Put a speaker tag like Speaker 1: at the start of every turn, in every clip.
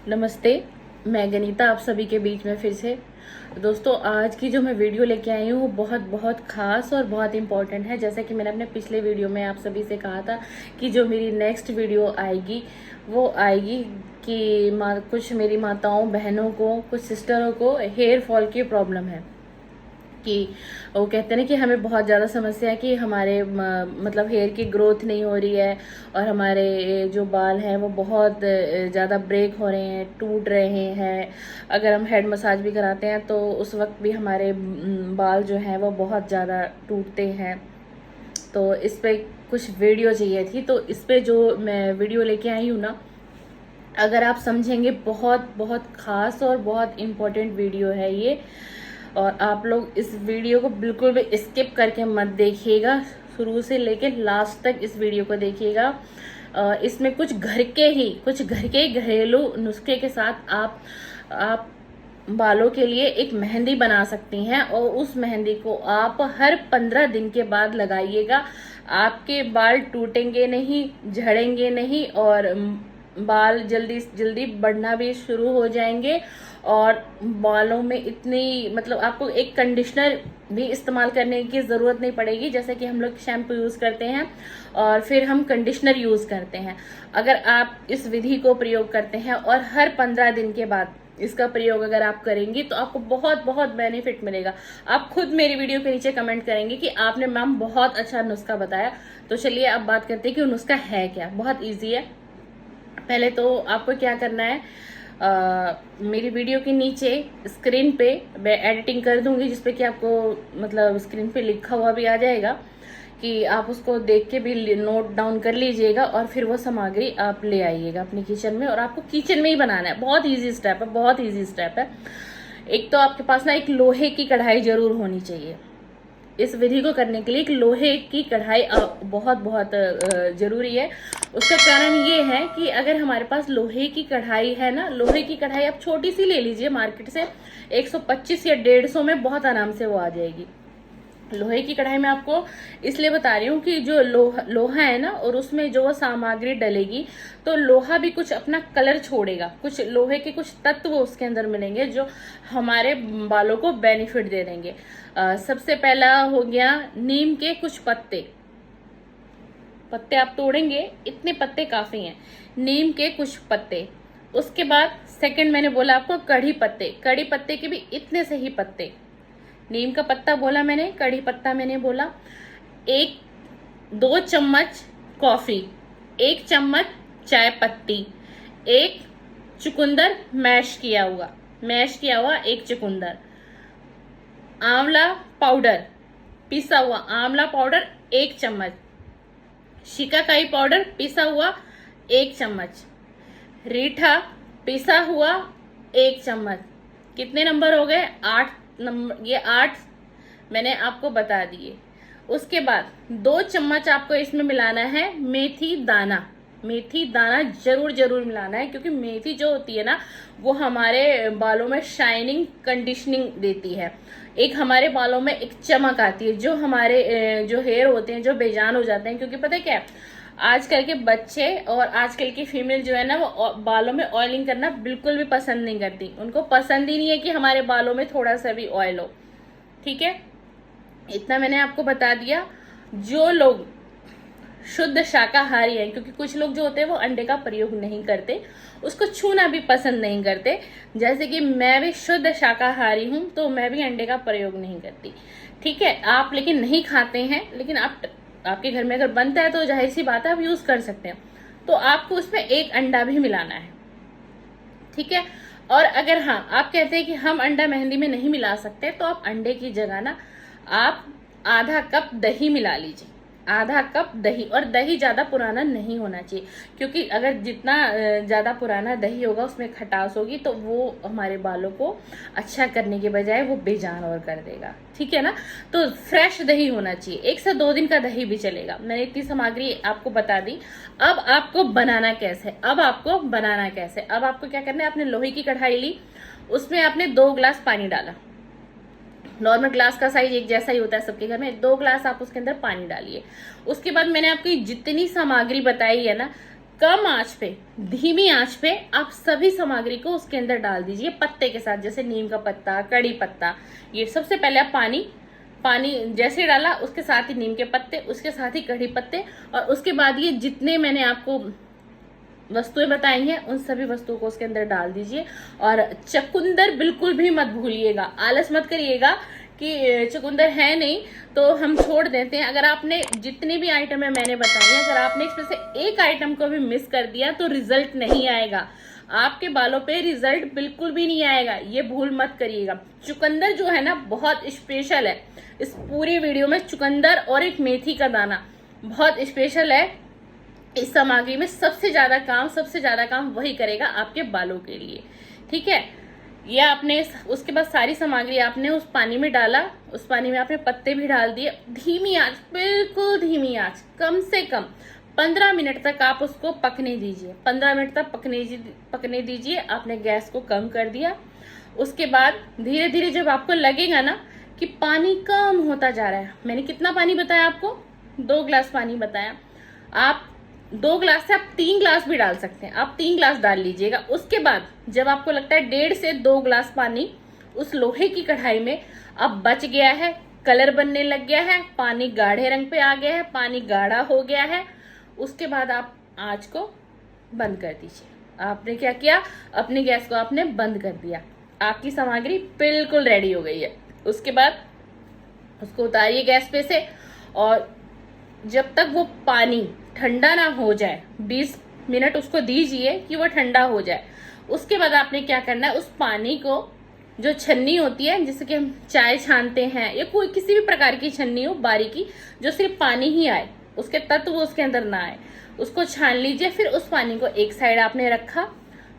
Speaker 1: नमस्ते। मैं गनीता आप सभी के बीच में फिर से। दोस्तों, आज की जो मैं वीडियो लेके आई हूँ वो बहुत बहुत खास और बहुत इम्पोर्टेंट है। जैसा कि मैंने अपने पिछले वीडियो में आप सभी से कहा था कि जो मेरी नेक्स्ट वीडियो आएगी वो आएगी कि कुछ मेरी माताओं बहनों को, कुछ सिस्टरों को हेयर फॉल की प्रॉब्लम है। कि वो कहते हैं ना कि हमें बहुत ज़्यादा समस्या है कि हमारे मतलब हेयर की ग्रोथ नहीं हो रही है और हमारे जो बाल हैं वो बहुत ज़्यादा ब्रेक हो रहे हैं, टूट रहे हैं। अगर हम हेड मसाज भी कराते हैं तो उस वक्त भी हमारे बाल जो हैं वो बहुत ज़्यादा टूटते हैं। तो इस पे कुछ वीडियो चाहिए थी, तो इस पे जो मैं वीडियो लेके आई हूँ ना, अगर आप समझेंगे बहुत बहुत खास और बहुत इम्पोर्टेंट वीडियो है ये। और आप लोग इस वीडियो को बिल्कुल भी स्किप करके मत देखिएगा, शुरू से लेकर लास्ट तक इस वीडियो को देखिएगा। इसमें कुछ घर के घरेलू नुस्खे के साथ आप बालों के लिए एक मेहंदी बना सकती हैं और उस मेहंदी को आप हर 15 दिन के बाद लगाइएगा। आपके बाल टूटेंगे नहीं, झड़ेंगे नहीं और बाल जल्दी जल्दी बढ़ना भी शुरू हो जाएंगे। और बालों में इतनी मतलब आपको एक कंडीशनर भी इस्तेमाल करने की ज़रूरत नहीं पड़ेगी। जैसे कि हम लोग शैम्पू यूज़ करते हैं और फिर हम कंडीशनर यूज़ करते हैं। अगर आप इस विधि को प्रयोग करते हैं और हर 15 दिन के बाद इसका प्रयोग अगर आप करेंगी तो आपको बहुत बहुत बेनिफिट मिलेगा। आप खुद मेरी वीडियो के नीचे कमेंट करेंगे कि आपने मैम बहुत अच्छा नुस्खा बताया। तो चलिए अब बात करते हैं कि वो नुस्खा है क्या। बहुत ईजी है। पहले तो आपको क्या करना है, मेरी वीडियो के नीचे स्क्रीन पे मैं एडिटिंग कर दूंगी जिसपे कि आपको मतलब स्क्रीन पे लिखा हुआ भी आ जाएगा कि आप उसको देख के भी नोट डाउन कर लीजिएगा और फिर वो सामग्री आप ले आइएगा अपने किचन में। और आपको किचन में ही बनाना है। बहुत इजी स्टेप है, बहुत इजी स्टेप है। एक तो आपके पास ना एक लोहे की कढ़ाई जरूर होनी चाहिए। इस विधि को करने के लिए एक लोहे की कढ़ाई बहुत बहुत जरूरी है। उसका कारण ये है कि अगर हमारे पास लोहे की कढ़ाई है ना, लोहे की कढ़ाई आप छोटी सी ले लीजिए मार्केट से, 125 या 150 में बहुत आराम से वो आ जाएगी। लोहे की कढ़ाई में आपको इसलिए बता रही हूँ कि जो लोहा है ना और उसमें जो सामग्री डलेगी तो लोहा भी कुछ अपना कलर छोड़ेगा। कुछ लोहे के कुछ तत्व उसके अंदर मिलेंगे जो हमारे बालों को बेनिफिट दे देंगे। सबसे पहला हो गया नीम के कुछ पत्ते। पत्ते आप तोड़ेंगे, इतने पत्ते काफी हैं। नीम के कुछ पत्ते। उसके बाद सेकंड मैंने बोला आपको कड़ी पत्ते। कड़ी पत्ते के भी इतने से ही पत्ते। नीम का पत्ता बोला मैंने, कड़ी पत्ता मैंने बोला। 2 चम्मच कॉफी, 1 चम्मच चाय पत्ती, 1 चुकंदर मैश किया हुआ 1 चुकंदर। आंवला पाउडर, पिसा हुआ आंवला पाउडर 1 चम्मच। शिकाकाई पाउडर पिसा हुआ 1 चम्मच। रीठा पिसा हुआ 1 चम्मच। कितने नंबर हो गए? 8 नंबर। ये 8 मैंने आपको बता दिए। उसके बाद 2 चम्मच आपको इसमें मिलाना है मेथी दाना। मेथी दाना जरूर जरूर मिलाना है क्योंकि मेथी जो होती है ना वो हमारे बालों में शाइनिंग कंडीशनिंग देती है। एक हमारे बालों में एक चमक आती है। जो हमारे जो हेयर होते हैं जो बेजान हो जाते हैं, क्योंकि पता है क्या है, आजकल के बच्चे और आजकल की फीमेल जो है ना वो बालों में ऑयलिंग करना बिल्कुल भी पसंद नहीं करती। उनको पसंद ही नहीं है कि हमारे बालों में थोड़ा सा भी ऑयल हो। ठीक है, इतना मैंने आपको बता दिया। जो लोग शुद्ध शाकाहारी हैं, क्योंकि कुछ लोग जो होते हैं वो अंडे का प्रयोग नहीं करते, उसको छूना भी पसंद नहीं करते। जैसे कि मैं भी शुद्ध शाकाहारी हूं तो मैं भी अंडे का प्रयोग नहीं करती। ठीक है, आप लेकिन नहीं खाते हैं, लेकिन आपके घर में अगर बनता है तो जाहिर सी बात है आप यूज कर सकते हैं। तो आपको उसमें 1 अंडा भी मिलाना है। ठीक है, और अगर हाँ आप कहते हैं कि हम अंडा मेहंदी में नहीं मिला सकते तो आप अंडे की जगह ना आप आधा कप दही मिला लीजिए। आधा कप दही। और दही ज्यादा पुराना नहीं होना चाहिए क्योंकि अगर जितना ज्यादा पुराना दही होगा उसमें खटास होगी तो वो हमारे बालों को अच्छा करने के बजाय वो बेजान और कर देगा। ठीक है ना, तो फ्रेश दही होना चाहिए। 1 से 2 दिन का दही भी चलेगा। मैंने इतनी सामग्री आपको बता दी। अब आपको बनाना कैसे? अब आपको क्या करना है, आपने लोहे की कढ़ाई ली, उसमें आपने 2 गिलास पानी डाला। नॉर्मल ग्लास का साइज एक जैसा ही होता है सबके घर में। 2 ग्लास आप उसके अंदर पानी डालिए। उसके बाद मैंने आपको जितनी सामग्री बताई है ना कम आंच पे, धीमी आंच पे आप सभी सामग्री को उसके अंदर डाल दीजिए पत्ते के साथ, जैसे नीम का पत्ता, कड़ी पत्ता। ये सबसे पहले आप पानी जैसे डाला, उसके साथ ही नीम के पत्ते, उसके साथ ही कड़ी पत्ते, और उसके बाद ये जितने मैंने आपको वस्तुएं बताई हैं उन सभी वस्तुओं को उसके अंदर डाल दीजिए। और चुकंदर बिल्कुल भी मत भूलिएगा, आलस मत करिएगा कि चुकंदर है नहीं तो हम छोड़ देते हैं। अगर आपने जितनी भी आइटम है मैंने बताई है, अगर आपने इसमें से एक आइटम को भी मिस कर दिया तो रिजल्ट नहीं आएगा, आपके बालों पे रिजल्ट बिल्कुल भी नहीं आएगा, ये भूल मत करिएगा। चुकंदर जो है ना बहुत स्पेशल है, इस पूरी वीडियो में चुकंदर और एक मेथी का दाना बहुत स्पेशल है। इस सामग्री में सबसे ज्यादा काम वही करेगा आपके बालों के लिए, ठीक है। ये आपने उसके बाद सारी सामग्री आपने उस पानी में डाला, उस पानी में आपने पत्ते भी डाल दिए। धीमी आंच, बिल्कुल धीमी आंच, कम से कम 15 मिनट तक आप उसको पकने दीजिए। 15 मिनट तक पकने दीजिए। आपने गैस को कम कर दिया। उसके बाद धीरे धीरे जब आपको लगेगा ना कि पानी कम होता जा रहा है, मैंने कितना पानी बताया आपको, 2 गिलास पानी बताया, आप 2 गिलास से आप 3 गिलास भी डाल सकते हैं, आप 3 गिलास डाल लीजिएगा। उसके बाद जब आपको लगता है 1.5 से 2 गिलास पानी उस लोहे की कढ़ाई में अब बच गया है, कलर बनने लग गया है, पानी गाढ़े रंग पे आ गया है, पानी गाढ़ा हो गया है, उसके बाद आप आंच को बंद कर दीजिए। आपने क्या किया, अपनी गैस को आपने बंद कर दिया, आपकी सामग्री बिल्कुल रेडी हो गई है। उसके बाद उसको उतारिए गैस पे से, और जब तक वो पानी ठंडा ना हो जाए 20 मिनट उसको दीजिए कि वो ठंडा हो जाए। उसके बाद आपने क्या करना है, उस पानी को, जो छन्नी होती है जिससे कि हम चाय छानते हैं या कोई किसी भी प्रकार की छन्नी हो बारीकी, जो सिर्फ पानी ही आए, उसके तत्व उसके अंदर ना आए, उसको छान लीजिए। फिर उस पानी को एक साइड आपने रखा,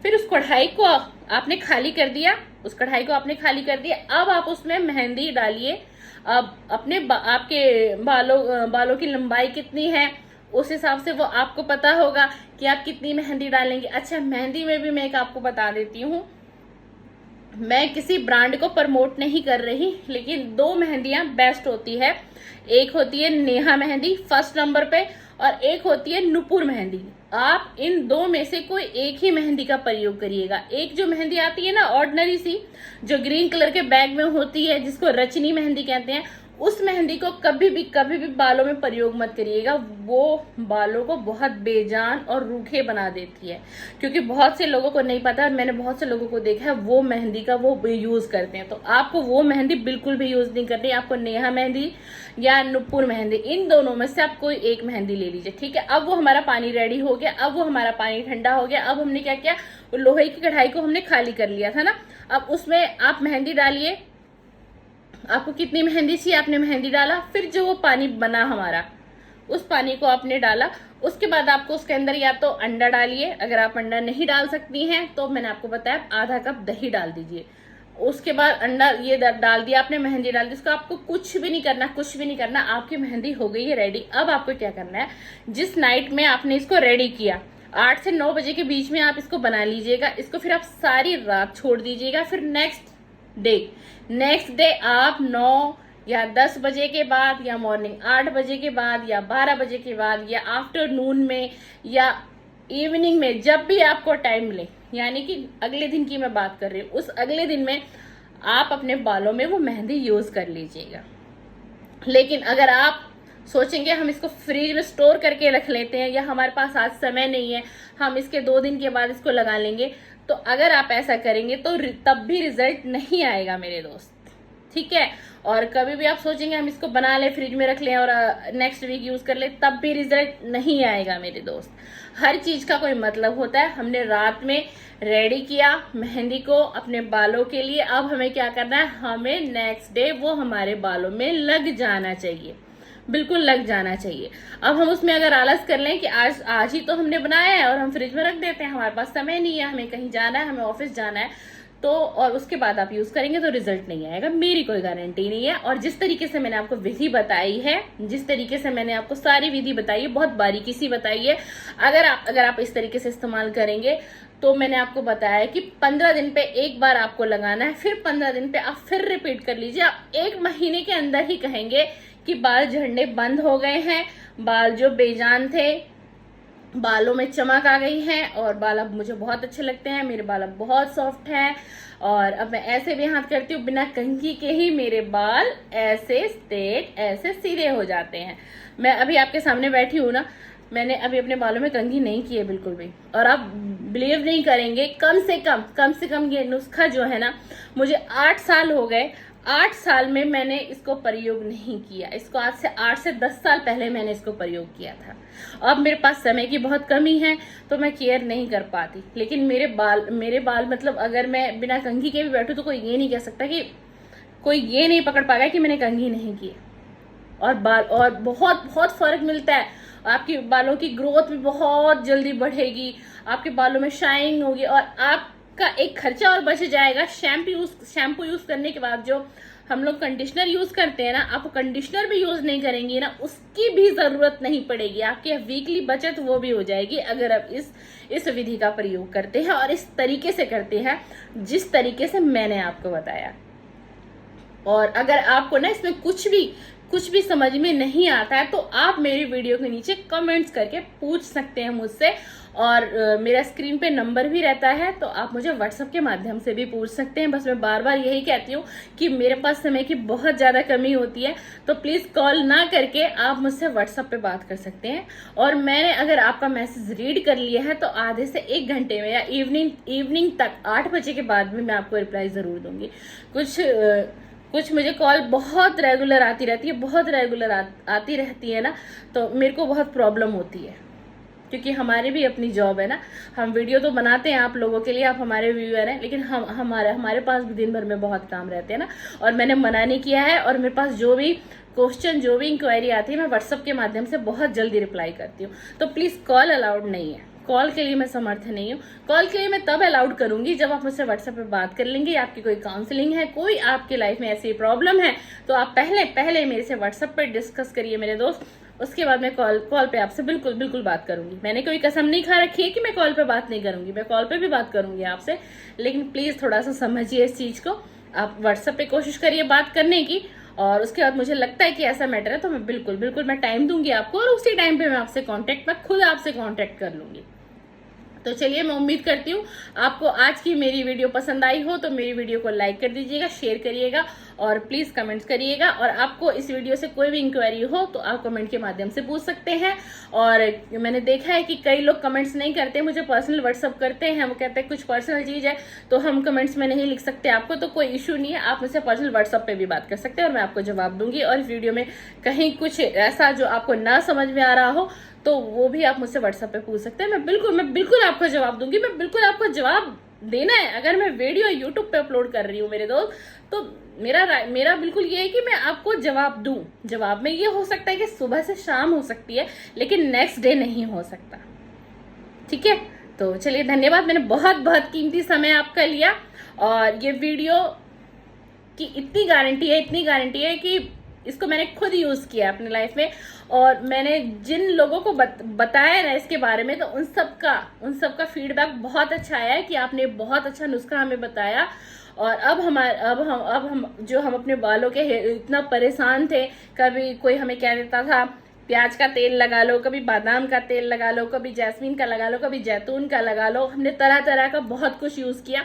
Speaker 1: फिर उस कढ़ाई को आपने खाली कर दिया, उस कढ़ाई को आपने खाली कर दिया। अब आप उसमें मेहंदी डालिए। अब अपने आपके बालों की लंबाई कितनी है उस हिसाब से वो आपको पता होगा कि आप कितनी मेहंदी डालेंगे। अच्छा, मेहंदी में भी मैं एक आपको बता देती हूँ, मैं किसी ब्रांड को प्रमोट नहीं कर रही, लेकिन 2 मेहंदियां बेस्ट होती है। एक होती है नेहा मेहंदी फर्स्ट नंबर पे, और एक होती है नुपुर मेहंदी। आप इन 2 में से कोई एक ही मेहंदी का प्रयोग करिएगा। एक जो मेहंदी आती है ना ऑर्डिनरी सी, जो ग्रीन कलर के बैग में होती है, जिसको रचनी मेहंदी कहते हैं, उस मेहंदी को कभी भी बालों में प्रयोग मत करिएगा। वो बालों को बहुत बेजान और रूखे बना देती है, क्योंकि बहुत से लोगों को नहीं पता, मैंने बहुत से लोगों को देखा है वो मेहंदी का वो यूज करते हैं। तो आपको वो मेहंदी बिल्कुल भी यूज नहीं करनी। आपको नेहा मेहंदी या नुपुर मेहंदी, इन दोनों में से आप कोई एक मेहंदी ले लीजिए, ठीक है। अब वो हमारा पानी रेडी हो गया, अब वो हमारा पानी ठंडा हो गया। अब हमने क्या किया, लोहे की कढ़ाई को हमने खाली कर लिया था ना, अब उसमें आप मेहंदी डालिए। आपको कितनी मेहंदी चाहिए आपने मेहंदी डाला, फिर जो वो पानी बना हमारा, उस पानी को आपने डाला। उसके बाद आपको उसके अंदर या तो अंडा डालिए, अगर आप अंडा नहीं डाल सकती हैं तो मैंने आपको बताया आधा कप दही डाल दीजिए। उसके बाद अंडा ये डाल दिया आपने, मेहंदी डाल दी, उसको आपको कुछ भी नहीं करना, आपकी मेहंदी हो गई है रेडी। अब आपको क्या करना है, जिस नाइट में आपने इसको रेडी किया 8 से 9 बजे के बीच में आप इसको बना लीजिएगा। इसको फिर आप सारी रात छोड़ दीजिएगा। फिर नेक्स्ट डे आप 9 या 10 बजे के बाद, या मॉर्निंग 8 बजे के बाद, या 12 बजे के बाद, या आफ्टरनून में, या इवनिंग में, जब भी आपको टाइम मिले, यानी कि अगले दिन की मैं बात कर रही हूँ, उस अगले दिन में आप अपने बालों में वो मेहंदी यूज कर लीजिएगा। लेकिन अगर आप सोचेंगे हम इसको फ्रिज में स्टोर करके रख लेते हैं, या हमारे पास आज समय नहीं है, हम इसके 2 दिन के बाद इसको लगा लेंगे, तो अगर आप ऐसा करेंगे तो तब भी रिजल्ट नहीं आएगा मेरे दोस्त, ठीक है। और कभी भी आप सोचेंगे हम इसको बना लें, फ्रिज में रख लें और नेक्स्ट वीक यूज कर लें, तब भी रिजल्ट नहीं आएगा मेरे दोस्त। हर चीज का कोई मतलब होता है। हमने रात में रेडी किया मेहंदी को अपने बालों के लिए, अब हमें क्या करना है, हमें नेक्स्ट डे वो हमारे बालों में लग जाना चाहिए, बिल्कुल लग जाना चाहिए। अब हम उसमें अगर आलस कर लें कि आज ही तो हमने बनाया है और हम फ्रिज में रख देते हैं, हमारे पास समय नहीं है, हमें कहीं जाना है, हमें ऑफिस जाना है, तो और उसके बाद आप यूज करेंगे तो रिजल्ट नहीं आएगा, मेरी कोई गारंटी नहीं है। और जिस तरीके से मैंने आपको विधि बताई है, जिस तरीके से मैंने आपको सारी विधि बताई है, बहुत बारीकी सी बताई है, अगर आप इस तरीके से इस्तेमाल करेंगे तो मैंने आपको बताया कि 15 दिन पे एक बार आपको लगाना है, फिर 15 दिन पे आप फिर रिपीट कर लीजिए। आप 1 महीने के अंदर ही कहेंगे कि बाल झड़ने बंद हो गए हैं, बाल जो बेजान थे बालों में चमक आ गई है और बाल अब मुझे बहुत अच्छे लगते हैं। मेरे बाल अब बहुत सॉफ्ट हैं और अब मैं ऐसे भी हाथ करती हूँ बिना कंघी के ही मेरे बाल ऐसे स्ट्रेट ऐसे सीधे हो जाते हैं। मैं अभी आपके सामने बैठी हूँ ना, मैंने अभी अपने बालों में कंघी नहीं की है बिल्कुल भी। और आप बिलीव नहीं करेंगे, कम से कम ये नुस्खा जो है ना, मुझे 8 साल हो गए। 8 साल में मैंने इसको प्रयोग नहीं किया। इसको आज से 8 से 10 साल पहले मैंने इसको प्रयोग किया था। अब मेरे पास समय की बहुत कमी है तो मैं केयर नहीं कर पाती। लेकिन मेरे बाल मतलब अगर मैं बिना कंघी के भी बैठूं तो कोई ये नहीं कह सकता कि कोई ये नहीं पकड़ पाएगा कि मैंने कंघी नहीं की। और बाल और बहुत बहुत फर्क मिलता है। आपके बालों की ग्रोथ भी बहुत जल्दी बढ़ेगी, आपके बालों में शाइनिंग होगी और आपका एक खर्चा और बच जाएगा। शैम्पू यूज करने के बाद जो हम लोग कंडीशनर यूज करते हैं ना, आप कंडीशनर भी यूज नहीं करेंगी ना, उसकी भी जरूरत नहीं पड़ेगी। आपकी वीकली बचत वो भी हो जाएगी अगर आप इस विधि का प्रयोग करते हैं और इस तरीके से करते हैं जिस तरीके से मैंने आपको बताया। और अगर आपको ना इसमें कुछ भी समझ में नहीं आता है तो आप मेरी वीडियो के नीचे कमेंट्स करके पूछ सकते हैं मुझसे। और मेरा स्क्रीन पे नंबर भी रहता है तो आप मुझे व्हाट्सएप के माध्यम से भी पूछ सकते हैं। बस मैं बार बार यही कहती हूँ कि मेरे पास समय की बहुत ज़्यादा कमी होती है, तो प्लीज़ कॉल ना करके आप मुझसे व्हाट्सएप पे बात कर सकते हैं। और मैंने अगर आपका मैसेज रीड कर लिया है तो आधे से 1 घंटे में या इवनिंग तक 8 बजे के बाद में मैं आपको रिप्लाई ज़रूर दूंगी। कुछ मुझे कॉल बहुत रेगुलर आती रहती है ना, तो मेरे को बहुत प्रॉब्लम होती है क्योंकि हमारी भी अपनी जॉब है ना। हम वीडियो तो बनाते हैं आप लोगों के लिए, आप हमारे व्यूअर हैं, लेकिन हमारे पास भी दिन भर में बहुत काम रहते हैं ना। और मैंने मना नहीं किया है और मेरे पास जो भी क्वेश्चन जो भी इंक्वायरी आती है मैं व्हाट्सएप के माध्यम से बहुत जल्दी रिप्लाई करती हूँ। तो प्लीज़ कॉल अलाउड नहीं है, कॉल के लिए मैं समर्थ नहीं हूँ। कॉल के लिए मैं तब अलाउड करूंगी जब आप मुझसे व्हाट्सएप पे बात कर लेंगे, आपकी कोई काउंसलिंग है, कोई आपकी लाइफ में ऐसी प्रॉब्लम है तो आप पहले मेरे से व्हाट्सएप पे डिस्कस करिए मेरे दोस्त। उसके बाद मैं कॉल पे आपसे बिल्कुल बात करूंगी। मैंने कोई कसम नहीं खा रखी है कि मैं कॉल पे बात नहीं करूंगी, मैं कॉल पे भी बात करूंगी आपसे। लेकिन प्लीज थोड़ा सा समझिए इस चीज को। आप व्हाट्सएप पे कोशिश करिए बात करने की और उसके बाद मुझे लगता है कि ऐसा मैटर है तो मैं बिल्कुल मैं टाइम दूंगी आपको और उसी टाइम पे मैं खुद आपसे कांटेक्ट कर लूंगी। तो चलिए, मैं उम्मीद करती हूँ आपको आज की मेरी वीडियो पसंद आई हो तो मेरी वीडियो को लाइक कर दीजिएगा, शेयर करिएगा और प्लीज कमेंट्स करिएगा। और आपको इस वीडियो से कोई भी इंक्वायरी हो तो आप कमेंट के माध्यम से पूछ सकते हैं। और मैंने देखा है कि कई लोग कमेंट्स नहीं करते, मुझे पर्सनल व्हाट्सअप करते हैं, वो कहते हैं कुछ पर्सनल चीज है तो हम कमेंट्स में नहीं लिख सकते आपको, तो कोई इशू नहीं है, आप मुझसे पर्सनल व्हाट्सअप पे भी बात कर सकते हैं और मैं आपको जवाब दूंगी। और इस वीडियो में कहीं कुछ ऐसा जो आपको ना समझ में आ रहा हो तो वो भी आप मुझसे व्हाट्सएप पे पूछ सकते हैं। मैं बिल्कुल आपको जवाब दूंगी, मैं बिल्कुल आपको जवाब देना है। अगर मैं वीडियो यूट्यूब पे अपलोड कर रही हूँ मेरे दोस्त, तो मेरा बिल्कुल ये है कि मैं आपको जवाब दूं। जवाब में ये हो सकता है कि सुबह से शाम हो सकती है लेकिन नेक्स्ट डे नहीं हो सकता। ठीक है, तो चलिए धन्यवाद, मैंने बहुत कीमती समय आपका लिया। और ये वीडियो की इतनी गारंटी है कि इसको मैंने खुद यूज किया अपनी लाइफ में और मैंने जिन लोगों को बताया ना इसके बारे में तो उन सबका फीडबैक बहुत अच्छा आया है कि आपने बहुत अच्छा नुस्खा हमें बताया। और अब हम अपने बालों के इतना परेशान थे, कभी कोई हमें कह देता था प्याज का तेल लगा लो, कभी बादाम का तेल लगा लो, कभी जैस्मीन का लगा लो, कभी जैतून का लगा लो, हमने तरह तरह का बहुत कुछ यूज किया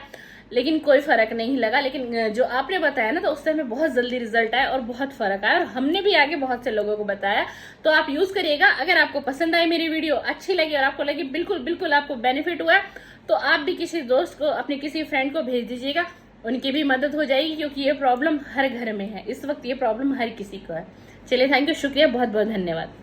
Speaker 1: लेकिन कोई फर्क नहीं लगा। लेकिन जो आपने बताया ना तो उससे हमें बहुत जल्दी रिजल्ट आया और बहुत फर्क आया और हमने भी आगे बहुत से लोगों को बताया। तो आप यूज करिएगा। अगर आपको पसंद आई मेरी वीडियो, अच्छी लगी और आपको लगी बिल्कुल आपको बेनिफिट हुआ तो आप भी किसी दोस्त को, अपने किसी फ्रेंड को भेज दीजिएगा, उनकी भी मदद हो जाएगी क्योंकि ये प्रॉब्लम हर घर में है इस वक्त, ये प्रॉब्लम हर किसी को है। चलिए, थैंक यू, शुक्रिया, बहुत धन्यवाद।